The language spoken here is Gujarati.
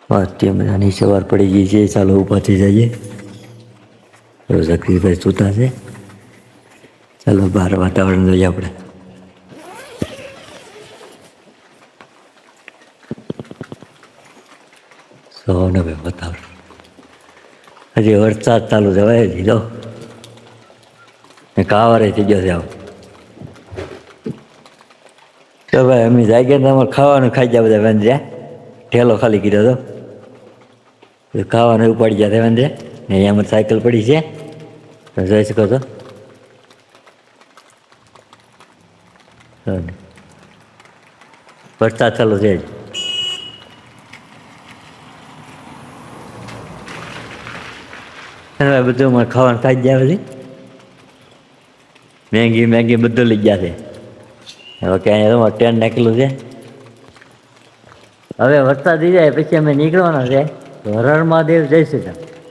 અત્યારે મજાની સવાર પડી ગઈ છે. ચાલો ઊભા થઈ જઈએ. જગદીશભાઈ સૂતા છે. ચાલો બહાર વાતાવરણ જોઈએ આપણે. સોને ભાઈ વાતાવરણ હજી વરસાદ ચાલુ જવાય દીધો કાવારે થઈ ગયો છે. આમ તો ભાઈ અમે જાગ્યા તમારે ખાવાનું ખાઈ ગયા બધા વાંધ્યા ઠેલો ખાલી કીધો હતો ખાવાનું ઉપાડી ગયા વાંધ્યા ને અહીંયા અમારી સાયકલ પડી છે. જોઈ શકો છો. વરસાદ ચાલુ છે. બધું અમારે ખાવાનું ખાઈ ગયા પછી મેગી બધું લઈ ગયા છે. હવે ક્યાંય તમારે ટ્રેન નાખેલું છે. હવે વરસાદ થઈ જાય પછી અમે નીકળવાના છે. હર હર મહાદેવ જય શ્રી રામ.